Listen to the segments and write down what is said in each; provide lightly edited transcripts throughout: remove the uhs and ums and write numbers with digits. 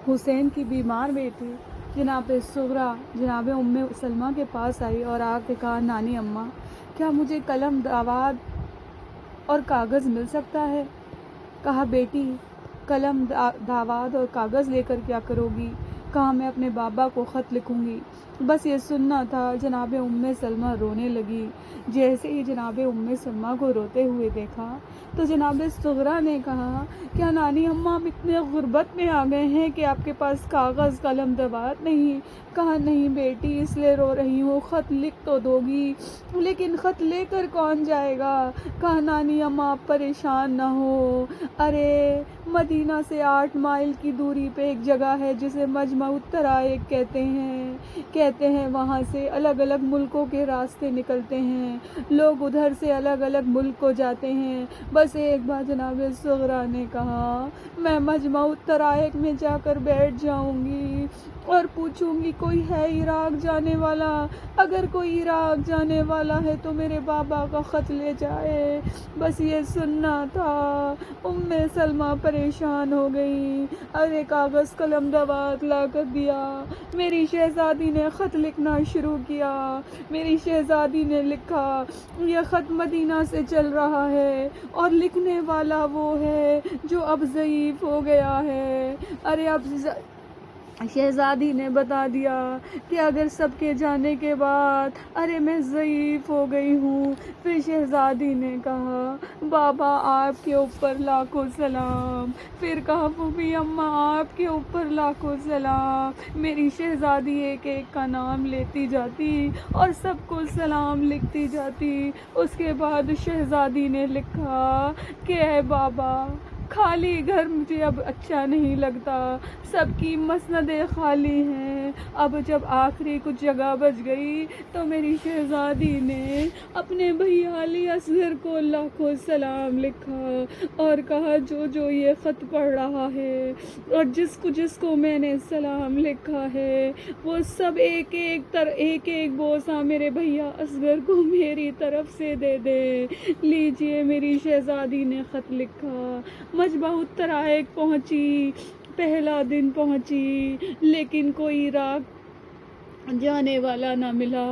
حسین کی بیمار بیٹی جناب صغرا جناب ام سلمہ کے پاس آئی اور آ کے کہا نانی اماں کیا مجھے قلم داواد اور کاغذ مل سکتا ہے؟ کہا بیٹی قلم داواد اور کاغذ لے کر کیا کرو گی؟ کہا میں اپنے بابا کو خط لکھوں گی، بس یہ سننا تھا۔ جناب ام سلمہ رونے لگی۔ جیسے ہی جناب ام سلمہ کو روتے ہوئے دیکھا تو جناب صغرا نے کہا کیا نانی اماں آپ اتنے غربت میں آ گئے ہیں کہ آپ کے پاس کاغذ قلم دوات نہیں؟ کہا نہیں بیٹی اس لیے رو رہی ہوں، خط لکھ تو دو گی لیکن خط لے کر کون جائے گا؟ کہا نانی اماں آپ پریشان نہ ہو، ارے مدینہ سے 8 مائل کی دوری پہ ایک جگہ ہے جسے مجمع الطرائق کہتے ہیں، وہاں سے الگ الگ ملکوں کے راستے نکلتے ہیں، لوگ ادھر سے الگ الگ ملک کو جاتے ہیں۔ بس ایک بار جناب صغرا نے کہا میں مجمع الطرائق میں جا کر بیٹھ جاؤں گی اور پوچھوں گی کوئی ہے عراق جانے والا؟ اگر کوئی عراق جانے والا ہے تو میرے بابا کا خط لے جائے۔ بس یہ سننا تھا۔ ام سلمہ پریشان ہو گئی، ارے کاغذ قلم دوات لا کر دیا، میری شہزادی نے خط لکھنا شروع کیا۔ میری شہزادی نے لکھا یہ خط مدینہ سے چل رہا ہے اور لکھنے والا وہ ہے جو اب ضعیف ہو گیا ہے۔ ارے اب شہزادی نے بتا دیا کہ اگر سب کے جانے کے بعد ارے میں ضعیف ہو گئی ہوں۔ پھر شہزادی نے کہا بابا آپ کے اوپر لاکھوں سلام، پھر کہا پھوپھی اماں آپ کے اوپر لاکھوں سلام۔ میری شہزادی ایک ایک کا نام لیتی جاتی اور سب کو سلام لکھتی جاتی۔ اس کے بعد شہزادی نے لکھا کہ اے بابا خالی گھر مجھے اب اچھا نہیں لگتا، سب کی مسندیں خالی ہیں۔ اب جب آخری کچھ جگہ بچ گئی تو میری شہزادی نے اپنے بھیا علی اصغر کو لاکھوں سلام لکھا اور کہا جو جو یہ خط پڑھ رہا ہے اور جس کو میں نے سلام لکھا ہے وہ سب ایک ایک بوسہ میرے بھیا اصغر کو میری طرف سے دے دے۔ لیجئے میری شہزادی نے خط لکھا، مجمع الطرائق پہنچی، پہلا دن پہنچی لیکن کوئی عراق جانے والا نہ ملا۔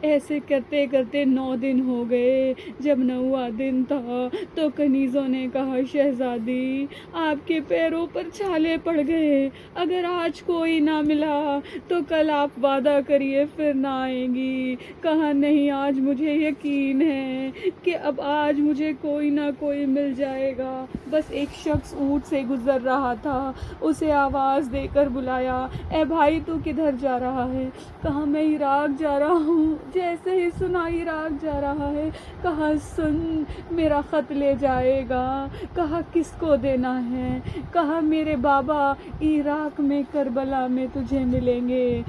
ایسے کرتے کرتے 9 دن ہو گئے۔ جب 9واں دن تھا تو کنیزوں نے کہا شہزادی آپ کے پیروں پر چھالے پڑ گئے، اگر آج کوئی نہ ملا تو کل آپ وعدہ کریے پھر نہ آئیں گی۔ کہا نہیں آج مجھے یقین ہے کہ اب آج مجھے کوئی نہ کوئی مل جائے گا۔ بس ایک شخص اونٹ سے گزر رہا تھا، اسے آواز دے کر بلایا، اے بھائی تو کدھر جا رہا ہے؟ کہا میں عراق جا رہا ہوں۔ جیسے ہی سنا عراق جا رہا ہے کہا سن میرا خط لے جائے گا۔ کہا کس کو دینا ہے؟ کہا میرے بابا عراق میں کربلا میں تجھے ملیں گے۔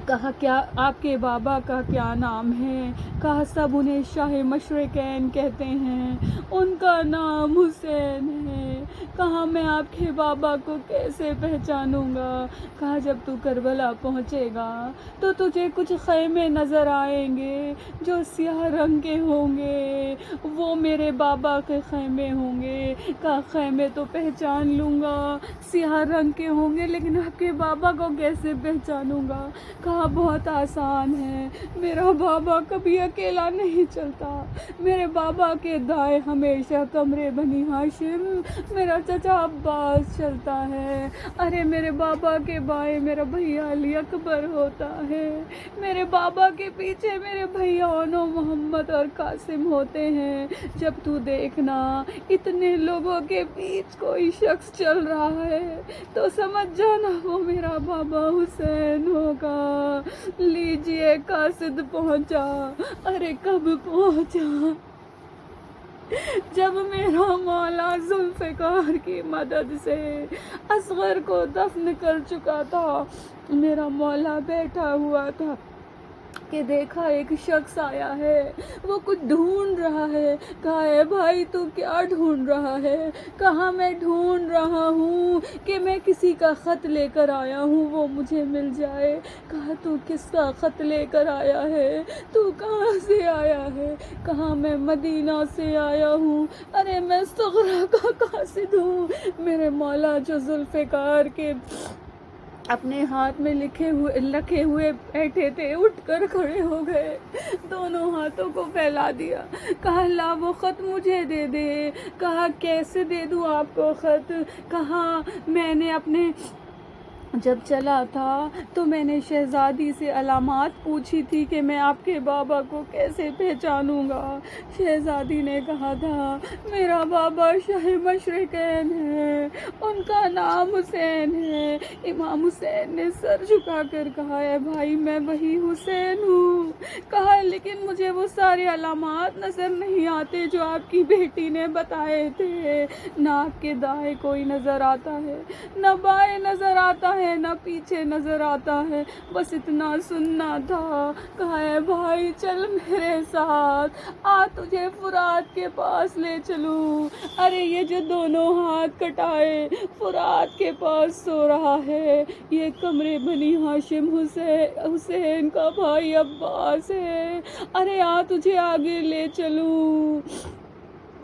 کہا کیا آپ کے بابا کا کیا نام ہے؟ کہا سب انہیں شاہ مشرقین کہتے ہیں، ان کا نام حسین ہے۔ کہا میں آپ کے بابا کو کیسے پہچانوں گا؟ کہا جب تو کربلا پہنچے گا تو تجھے کچھ خیمے نظر آئیں گے جو سیاہ رنگ کے ہوں گے، وہ میرے بابا کے خیمے ہوں گے۔ کہا خیمے تو پہچان لوں گا، سیاہ رنگ کے ہوں گے، لیکن آپ کے بابا کو کیسے پہچانوں گا؟ کہا بہت آسان ہے، میرا بابا کبھی اکیلا نہیں چلتا، میرے بابا کے دائیں ہمیشہ قمر بنی ہاشم میرا چچا عباس چلتا ہے، ارے میرے بابا کے بائیں میرا بھیا علی اکبر ہوتا ہے، میرے بابا کے پیچھے میرے بھیا اونو محمد اور قاسم ہوتے ہیں۔ جب تو دیکھنا اتنے لوگوں کے بیچ کوئی شخص چل رہا ہے تو سمجھ جانا وہ میرا بابا حسین ہوگا۔ لیجئے قاصد پہنچا، ارے کب پہنچا؟ جب میرا مولا ذوالفقار کی مدد سے اصغر کو دفن کر چکا تھا، میرا مولا بیٹھا ہوا تھا کہ دیکھا ایک شخص آیا ہے، وہ کچھ ڈھونڈ رہا ہے۔ کہا اے بھائی تو کیا ڈھونڈ رہا ہے؟ کہا میں ڈھونڈ رہا ہوں کہ میں کسی کا خط لے کر آیا ہوں، وہ مجھے مل جائے۔ کہا تو کس کا خط لے کر آیا ہے؟ تو کہاں سے آیا ہے؟ کہا میں مدینہ سے آیا ہوں۔ ارے میں صغرا کا قاصد ہوں۔ میرے مولا جو ذوالفقار کے اپنے ہاتھ میں لکھے ہوئے بیٹھے تھے، اٹھ کر کھڑے ہو گئے، دونوں ہاتھوں کو پھیلا دیا۔ کہا لا وہ خط مجھے دے دے۔ کہا کیسے دے دوں آپ کو خط؟ کہا میں نے اپنے جب چلا تھا تو میں نے شہزادی سے علامات پوچھی تھی کہ میں آپ کے بابا کو کیسے پہچانوں گا۔ شہزادی نے کہا تھا میرا بابا شاہ مشرقین ہے، ان کا نام حسین ہے۔ امام حسین نے سر جھکا کر کہا اے بھائی میں وہی حسین ہوں۔ کہا لیکن مجھے وہ سارے علامات نظر نہیں آتے جو آپ کی بیٹی نے بتائے تھے۔ نہ آپ کے دائیں کوئی نظر آتا ہے، نہ بائیں نظر آتا ہے، نہ پیچھے نظر آتا ہے، بس اتنا سننا تھا۔ کہا اے بھائی چل میرے ساتھ، آ تجھے فرات کے پاس لے چلوں۔ ارے یہ جو دونوں ہاتھ کٹائے فرات کے پاس سو رہا ہے، یہ قمر بنی ہاشم حسین کا بھائی عباس ہے۔ ارے آ تجھے آگے لے چلوں،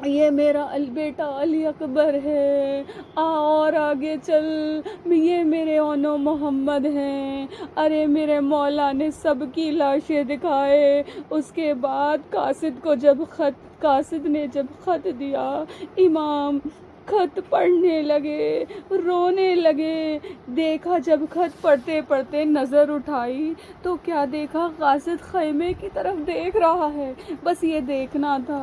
یہ میرا بیٹا علی اکبر ہے، اور آگے چل، یہ میرے اونو محمد ہیں۔ ارے میرے مولا نے سب کی لاشیں دکھائے۔ اس کے بعد قاصد نے جب خط دیا، امام خط پڑھنے لگے، رونے لگے۔ دیکھا جب خط پڑھتے پڑھتے نظر اٹھائی تو کیا دیکھا؟ قاصد خیمے کی طرف دیکھ رہا ہے، بس یہ دیکھنا تھا۔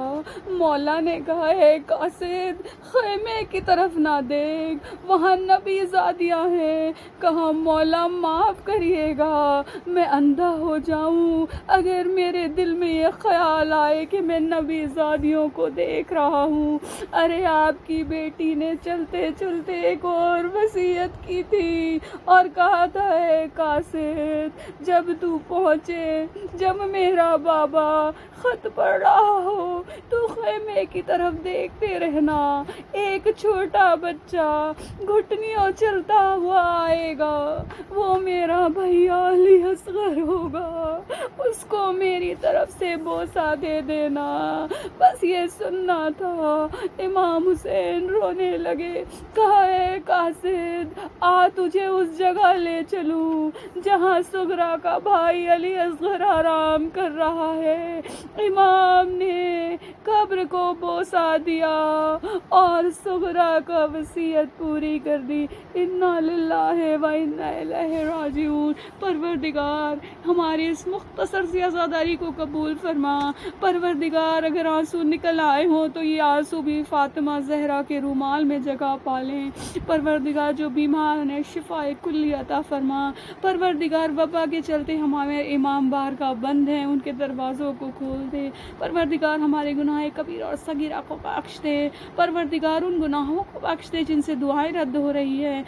مولا نے کہا اے قاصد خیمے کی طرف نہ دیکھ، وہاں نبی زادیاں ہیں۔ کہا مولا معاف کریے گا، میں اندھا ہو جاؤں اگر میرے دل میں یہ خیال آئے کہ میں نبی زادیوں کو دیکھ رہا ہوں۔ ارے آپ کی بیٹی نے چلتے چلتے ایک اور وصیت کی تھی اور کہا تھا اے قاصد جب تو پہنچے، جب میرا بابا خط پڑھ رہا ہو تو خیمے کی طرف دیکھتے رہنا، ایک چھوٹا بچہ گھٹنیوں چلتا ہوا آئے گا، وہ میرا بھیا علی اصغر ہوگا، اس کو میری طرف سے بوسہ دے دینا۔ بس یہ سننا تھا۔ امام حسین رونے لگے۔ کہا اے قاصد آ تجھے اس جگہ لے چلوں جہاں صغرا کا بھائی علی اصغر آرام کر رہا ہے۔ امام نے قبر کو بوسہ دیا اور صغرا کا وصیت پوری کر دی۔ انا للہ و انا الیہ راجعون۔ پروردگار ہماری اس مختصر سی عزاداری کو قبول فرما۔ پروردگار اگر آنسو نکل آئے ہوں تو یہ آنسو بھی فاطمہ زہرا کے رومال میں جگہ پالیں۔ پروردگار جو بیمار ہیں شفا کلی عطا فرما۔ پروردگار وبا کے چلتے ہمارے امام بارگاہ بند ہیں، ان کے دروازوں کو کھول دے۔ پروردگار ہمارے گناہ کبیرہ اور صغیرہ کو بخش دے۔ پروردگار ان گناہوں کو بخش دے جن سے دعائیں رد ہو رہی ہے۔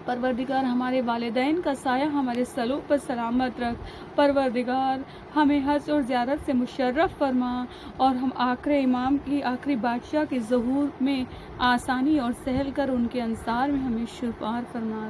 پروردگار ہمارے والدین کا سایہ ہمارے سلوک پر سلامت رکھ۔ پروردگار ہمیں حج اور زیارت سے مشرف فرما اور ہم آخری بادشاہ کے ظہور میں آسانی اور سہل کر ان کے انصار میں ہمیں شمار فرما۔